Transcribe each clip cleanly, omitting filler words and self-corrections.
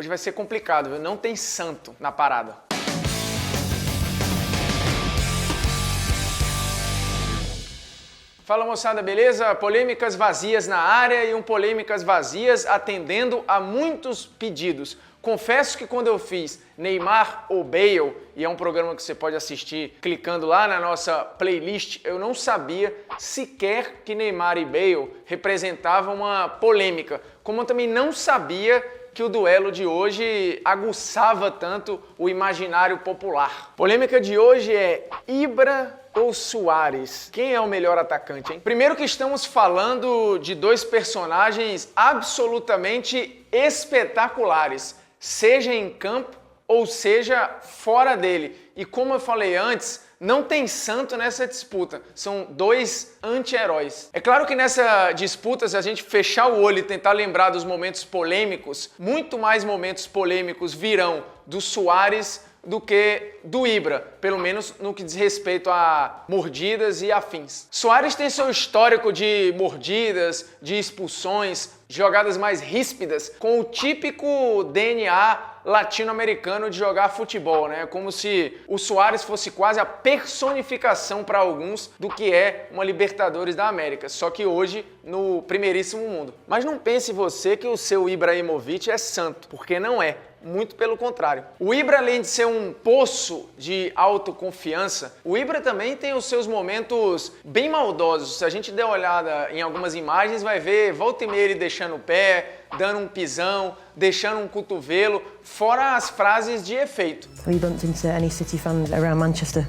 Hoje vai ser complicado, viu? Não tem santo na parada. Fala moçada, beleza? Polêmicas vazias na área e polêmicas vazias atendendo a muitos pedidos. Confesso que quando eu fiz Neymar ou Bale, e é um programa que você pode assistir clicando lá na nossa playlist, eu não sabia sequer que Neymar e Bale representavam uma polêmica, como eu também não sabia que o duelo de hoje aguçava tanto o imaginário popular. Polêmica de hoje é Ibra ou Suárez? Quem é o melhor atacante, hein? Primeiro que estamos falando de dois personagens absolutamente espetaculares, seja em campo ou seja fora dele. E como eu falei antes, não tem santo nessa disputa, são dois anti-heróis. É claro que nessa disputa, se a gente fechar o olho e tentar lembrar dos momentos polêmicos, muito mais momentos polêmicos virão do Suárez do que do Ibra, pelo menos no que diz respeito a mordidas e afins. Suárez tem seu histórico de mordidas, de expulsões, jogadas mais ríspidas, com o típico DNA latino-americano de jogar futebol, né? Como se o Suárez fosse quase a personificação para alguns do que é uma Libertadores da América, só que hoje no primeiríssimo mundo. Mas não pense você que o seu Ibrahimovic é santo, porque não é. Muito pelo contrário. O Ibra, além de ser um poço de autoconfiança, o Ibra também tem os seus momentos bem maldosos. Se a gente der uma olhada em algumas imagens, vai ver volta e meia ele deixando o pé, dando um pisão, deixando um cotovelo, fora as frases de efeito. Have you bumped into any City fans around Manchester?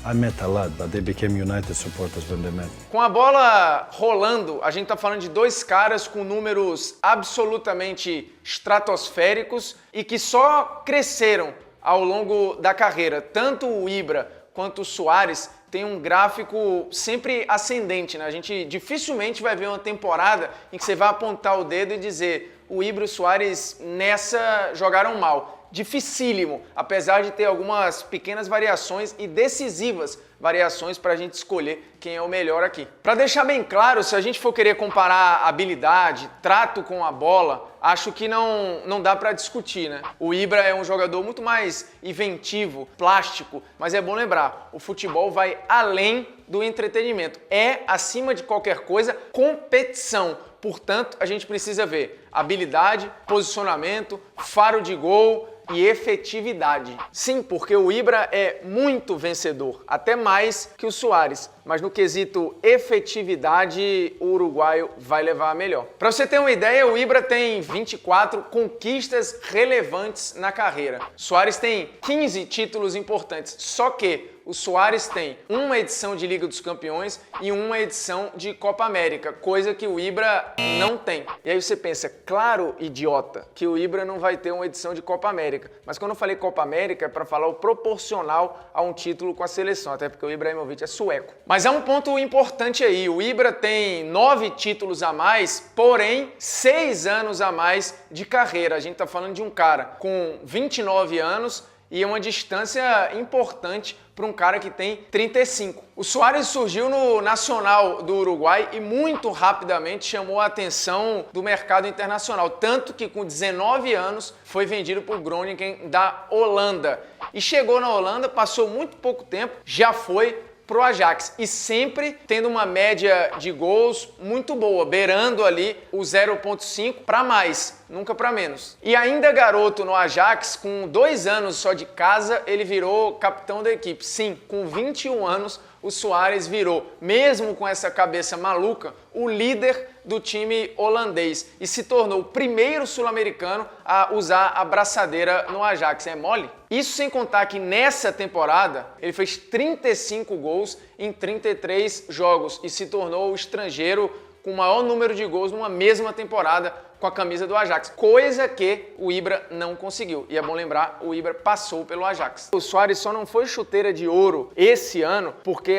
I met a lot, but they became United supporters when they met. Com a bola rolando, a gente tá falando de dois caras com números absolutamente estratosféricos e que só cresceram ao longo da carreira. Tanto o Ibra quanto o Suárez tem um gráfico sempre ascendente, né? A gente dificilmente vai ver uma temporada em que você vai apontar o dedo e dizer o Ibra e o Suárez nessa jogaram mal. Dificílimo, apesar de ter algumas pequenas variações e decisivas variações para a gente escolher quem é o melhor aqui. Para deixar bem claro, se a gente for querer comparar habilidade, trato com a bola, acho que não dá para discutir, né? O Ibra é um jogador muito mais inventivo, plástico, mas é bom lembrar, o futebol vai além do entretenimento. É, acima de qualquer coisa, competição. Portanto, a gente precisa ver habilidade, posicionamento, faro de gol e efetividade. Sim, porque o Ibra é muito vencedor, até mais que o Suárez, mas no quesito efetividade, o uruguaio vai levar a melhor. Para você ter uma ideia, o Ibra tem 24 conquistas relevantes na carreira. Suárez tem 15 títulos importantes, só que o Suárez tem uma edição de Liga dos Campeões e uma edição de Copa América, coisa que o Ibra não tem. E aí você pensa, claro, idiota, que o Ibra não vai ter uma edição de Copa América. Mas quando eu falei Copa América é para falar o proporcional a um título com a seleção, até porque o Ibrahimovic é sueco. Mas há um ponto importante aí, o Ibra tem 9 títulos a mais, porém 6 anos a mais de carreira. A gente tá falando de um cara com 29 anos e é uma distância importante para um cara que tem 35. O Suárez surgiu no Nacional do Uruguai e muito rapidamente chamou a atenção do mercado internacional, tanto que com 19 anos foi vendido para o Groningen da Holanda. E chegou na Holanda, passou muito pouco tempo, já foi pro Ajax e sempre tendo uma média de gols muito boa, beirando ali o 0,5 para mais, nunca para menos. E ainda garoto no Ajax, com 2 anos só de casa, ele virou capitão da equipe. Sim, com 21 anos, o Suárez virou, mesmo com essa cabeça maluca, o líder do time holandês e se tornou o primeiro sul-americano a usar a braçadeira no Ajax. É mole? Isso sem contar que nessa temporada ele fez 35 gols em 33 jogos e se tornou o estrangeiro com o maior número de gols numa mesma temporada com a camisa do Ajax, coisa que o Ibra não conseguiu. E é bom lembrar, o Ibra passou pelo Ajax. O Suárez só não foi chuteira de ouro esse ano porque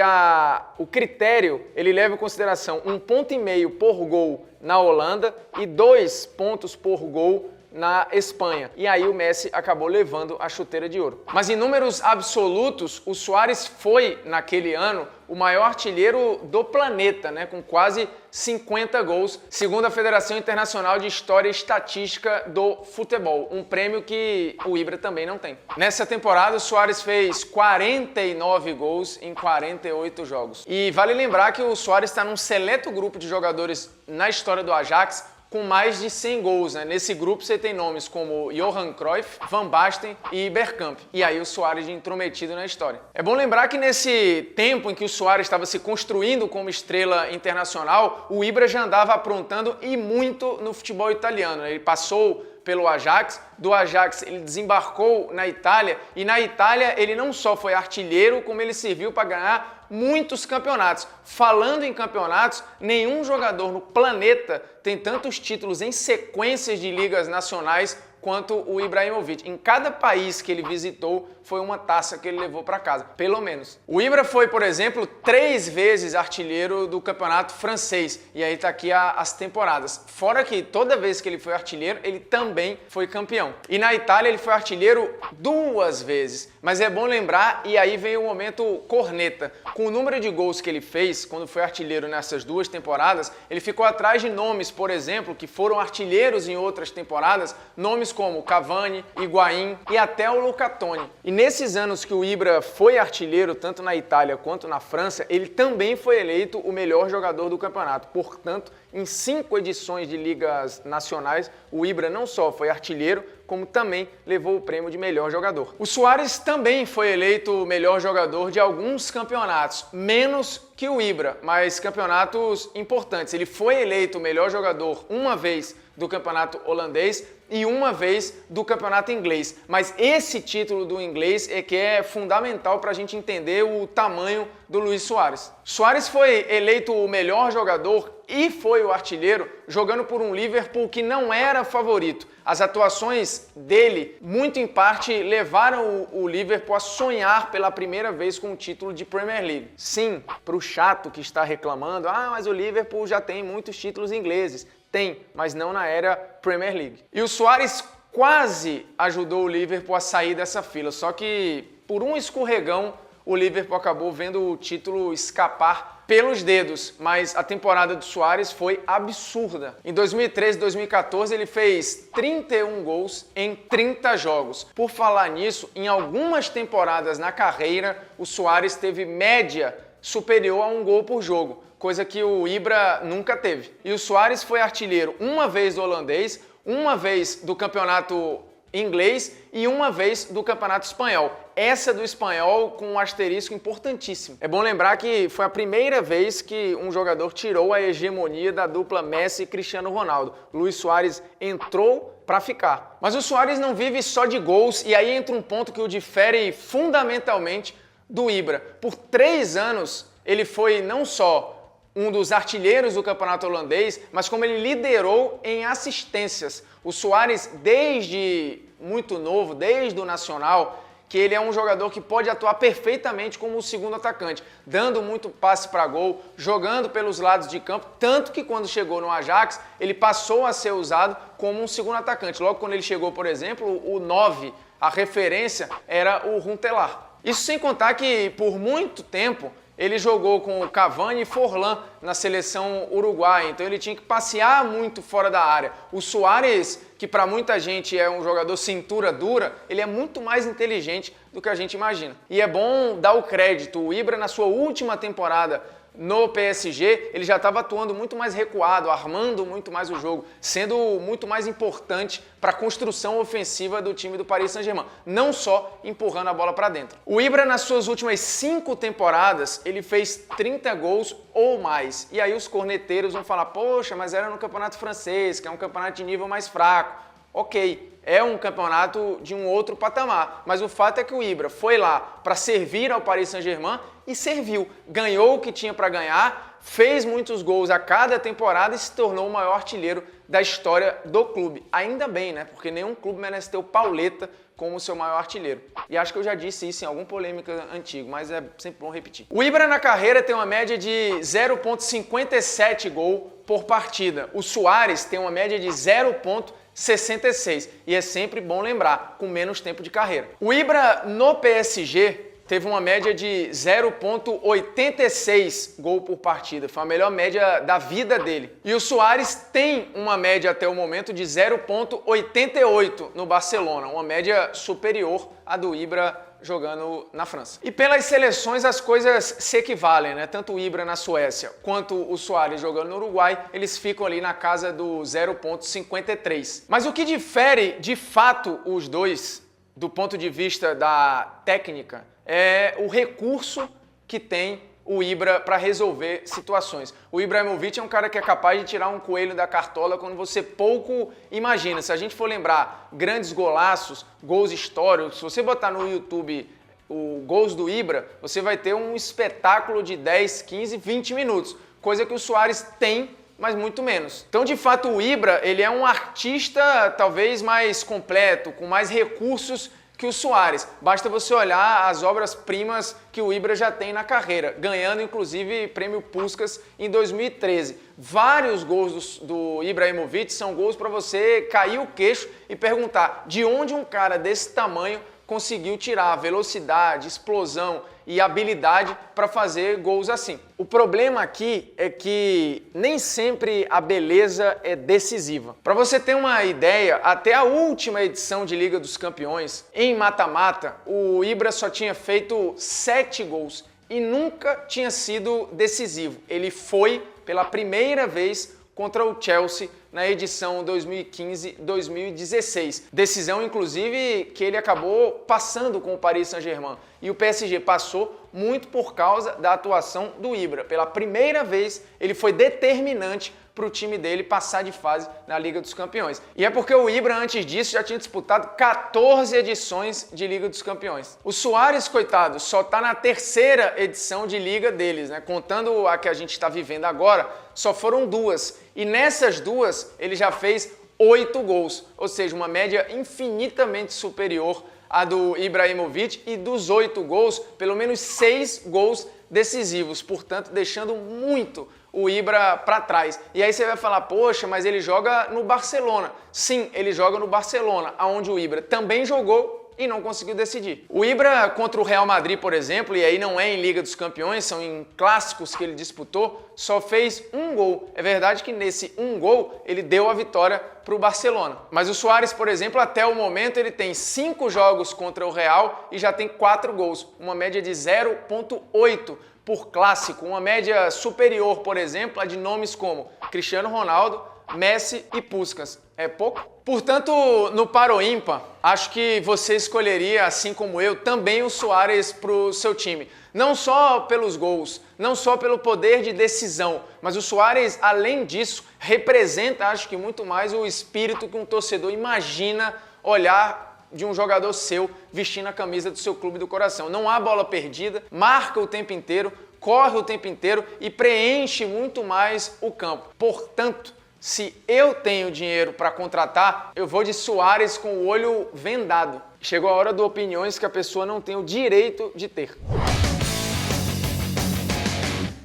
o critério, ele leva em consideração 1,5 ponto por gol na Holanda e 2 pontos por gol na Espanha. E aí o Messi acabou levando a chuteira de ouro. Mas em números absolutos, o Suárez foi, naquele ano, o maior artilheiro do planeta, né, com quase 50 gols, segundo a Federação Internacional de História e Estatística do Futebol, um prêmio que o Ibra também não tem. Nessa temporada, o Suárez fez 49 gols em 48 jogos. E vale lembrar que o Suárez está num seleto grupo de jogadores na história do Ajax com mais de 100 gols, né? Nesse grupo você tem nomes como Johan Cruyff, Van Basten e Bergkamp. E aí o Suárez intrometido na história. É bom lembrar que nesse tempo em que o Suárez estava se construindo como estrela internacional, o Ibra já andava aprontando e muito no futebol italiano. Ele passou pelo Ajax, do Ajax ele desembarcou na Itália e na Itália ele não só foi artilheiro, como ele serviu para ganhar muitos campeonatos. Falando em campeonatos, nenhum jogador no planeta tem tantos títulos em sequências de ligas nacionais quanto o Ibrahimovic. Em cada país que ele visitou, foi uma taça que ele levou para casa, pelo menos. O Ibra foi, por exemplo, 3 vezes artilheiro do campeonato francês. E aí tá aqui as temporadas. Fora que toda vez que ele foi artilheiro, ele também foi campeão. E na Itália ele foi artilheiro 2 vezes. Mas é bom lembrar, e aí vem o momento corneta. Com o número de gols que ele fez, quando foi artilheiro nessas 2 temporadas, ele ficou atrás de nomes, por exemplo, que foram artilheiros em outras temporadas, nomes como Cavani, Higuaín e até o Luca Toni. E nesses anos que o Ibra foi artilheiro, tanto na Itália quanto na França, ele também foi eleito o melhor jogador do campeonato. Portanto, em 5 edições de ligas nacionais, o Ibra não só foi artilheiro, como também levou o prêmio de melhor jogador. O Suárez também foi eleito o melhor jogador de alguns campeonatos, menos que o Ibra, mas campeonatos importantes. Ele foi eleito o melhor jogador uma vez do campeonato holandês e uma vez do campeonato inglês. Mas esse título do inglês é que é fundamental para a gente entender o tamanho do Luis Suárez. Suárez foi eleito o melhor jogador e foi o artilheiro jogando por um Liverpool que não era favorito. As atuações dele, muito em parte, levaram o Liverpool a sonhar pela primeira vez com o título de Premier League. Sim, para o chato que está reclamando, mas o Liverpool já tem muitos títulos ingleses. Tem, mas não na era Premier League. E o Suárez quase ajudou o Liverpool a sair dessa fila, só que por um escorregão o Liverpool acabou vendo o título escapar pelos dedos, mas a temporada do Suárez foi absurda. Em 2013 e 2014 ele fez 31 gols em 30 jogos. Por falar nisso, em algumas temporadas na carreira, o Suárez teve média superior a 1 gol por jogo, coisa que o Ibra nunca teve. E o Suárez foi artilheiro uma vez do holandês, uma vez do campeonato inglês e uma vez do campeonato espanhol. Essa do espanhol com um asterisco importantíssimo. É bom lembrar que foi a primeira vez que um jogador tirou a hegemonia da dupla Messi e Cristiano Ronaldo. Luis Suárez entrou para ficar. Mas o Suárez não vive só de gols e aí entra um ponto que o difere fundamentalmente do Ibra. Por 3 anos ele foi não só um dos artilheiros do campeonato holandês, mas como ele liderou em assistências. O Suárez, desde muito novo, desde o Nacional, que ele é um jogador que pode atuar perfeitamente como o segundo atacante, dando muito passe para gol, jogando pelos lados de campo, tanto que quando chegou no Ajax, ele passou a ser usado como um segundo atacante. Logo quando ele chegou, por exemplo, o 9, a referência era o Huntelaar. Isso sem contar que, por muito tempo, ele jogou com o Cavani e Forlán na seleção uruguaia, então ele tinha que passear muito fora da área. O Suárez, que para muita gente é um jogador cintura dura, ele é muito mais inteligente do que a gente imagina. E é bom dar o crédito, o Ibra na sua última temporada no PSG, ele já estava atuando muito mais recuado, armando muito mais o jogo, sendo muito mais importante para a construção ofensiva do time do Paris Saint-Germain, não só empurrando a bola para dentro. O Ibra, nas suas últimas 5 temporadas, ele fez 30 gols ou mais. E aí os corneteiros vão falar, poxa, mas era no campeonato francês, que é um campeonato de nível mais fraco. Ok, é um campeonato de um outro patamar, mas o fato é que o Ibra foi lá para servir ao Paris Saint-Germain e serviu, ganhou o que tinha para ganhar, fez muitos gols a cada temporada e se tornou o maior artilheiro da história do clube. Ainda bem, né? Porque nenhum clube merece ter o Pauleta como seu maior artilheiro. E acho que eu já disse isso em alguma polêmica antiga, mas é sempre bom repetir. O Ibra na carreira tem uma média de 0,57 gol por partida. O Suárez tem uma média de 0,57 0,66. E é sempre bom lembrar, com menos tempo de carreira. O Ibra no PSG teve uma média de 0,86 gol por partida. Foi a melhor média da vida dele. E o Suárez tem uma média até o momento de 0,88 no Barcelona, uma média superior à do Ibra jogando na França. E pelas seleções as coisas se equivalem, né? Tanto o Ibra na Suécia quanto o Suárez jogando no Uruguai, eles ficam ali na casa do 0,53. Mas o que difere de fato os dois, do ponto de vista da técnica, é o recurso que tem o Ibra para resolver situações. O Ibrahimovic é um cara que é capaz de tirar um coelho da cartola quando você pouco imagina. Se a gente for lembrar grandes golaços, gols históricos, se você botar no YouTube o gols do Ibra, você vai ter um espetáculo de 10, 15, 20 minutos, coisa que o Suárez tem, mas muito menos. Então, de fato, o Ibra, ele é um artista talvez mais completo, com mais recursos que o Suárez. Basta você olhar as obras-primas que o Ibra já tem na carreira, ganhando inclusive prêmio Puskás em 2013. Vários gols do Ibrahimovic são gols para você cair o queixo e perguntar de onde um cara desse tamanho conseguiu tirar velocidade, explosão e habilidade para fazer gols assim. O problema aqui é que nem sempre a beleza é decisiva. Para você ter uma ideia, até a última edição de Liga dos Campeões, em mata-mata, o Ibra só tinha feito 7 gols e nunca tinha sido decisivo. Ele foi pela primeira vez contra o Chelsea na edição 2015-2016. Decisão, inclusive, que ele acabou passando com o Paris Saint-Germain. E o PSG passou muito por causa da atuação do Ibra. Pela primeira vez, ele foi determinante para o time dele passar de fase na Liga dos Campeões. E é porque o Ibra, antes disso, já tinha disputado 14 edições de Liga dos Campeões. O Suárez, coitado, só está na 3ª edição de Liga deles, né? Contando a que a gente está vivendo agora, só foram 2. E nessas 2, ele já fez 8 gols, ou seja, uma média infinitamente superior à do Ibrahimovic, e dos 8 gols, pelo menos 6 gols decisivos, portanto, deixando muito o Ibra para trás. E aí você vai falar, poxa, mas ele joga no Barcelona. Sim, ele joga no Barcelona, onde o Ibra também jogou e não conseguiu decidir. O Ibra contra o Real Madrid, por exemplo, e aí não é em Liga dos Campeões, são em clássicos que ele disputou, só fez 1 gol. É verdade que nesse 1 gol ele deu a vitória para o Barcelona. Mas o Suárez, por exemplo, até o momento ele tem 5 jogos contra o Real e já tem 4 gols, uma média de 0,8 por clássico, uma média superior, por exemplo, a de nomes como Cristiano Ronaldo, Messi e Puskás. É pouco? Portanto, no par ou ímpar, acho que você escolheria, assim como eu, também o Suárez para o seu time. Não só pelos gols, não só pelo poder de decisão, mas o Suárez, além disso, representa, acho que muito mais o espírito que um torcedor imagina olhar de um jogador seu vestindo a camisa do seu clube do coração. Não há bola perdida, marca o tempo inteiro, corre o tempo inteiro e preenche muito mais o campo. Portanto, se eu tenho dinheiro para contratar, eu vou de Suárez com o olho vendado. Chegou a hora do opiniões que a pessoa não tem o direito de ter.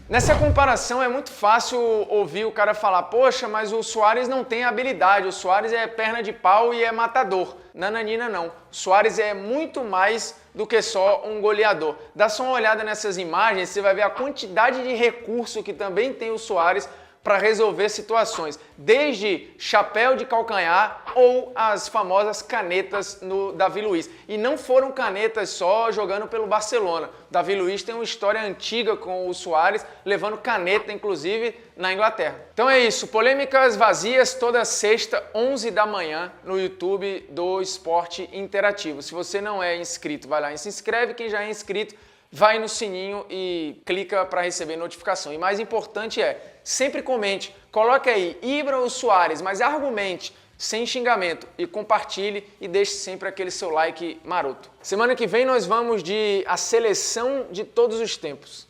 Nessa comparação é muito fácil ouvir o cara falar, poxa, mas o Suárez não tem habilidade, o Suárez é perna de pau e é matador. Nananina não, o Suárez é muito mais do que só um goleador. Dá só uma olhada nessas imagens, você vai ver a quantidade de recurso que também tem o Suárez para resolver situações, desde chapéu de calcanhar ou as famosas canetas no Davi Luiz. E não foram canetas só jogando pelo Barcelona. Davi Luiz tem uma história antiga com o Suárez, levando caneta, inclusive, na Inglaterra. Então é isso, polêmicas vazias toda sexta, 11 da manhã, no YouTube do Esporte Interativo. Se você não é inscrito, vai lá e se inscreve. Quem já é inscrito, vai no sininho e clica para receber notificação. E mais importante sempre comente, coloque aí Ibra ou Suárez, mas argumente, sem xingamento, e compartilhe e deixe sempre aquele seu like maroto. Semana que vem nós vamos de a seleção de todos os tempos.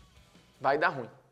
Vai dar ruim.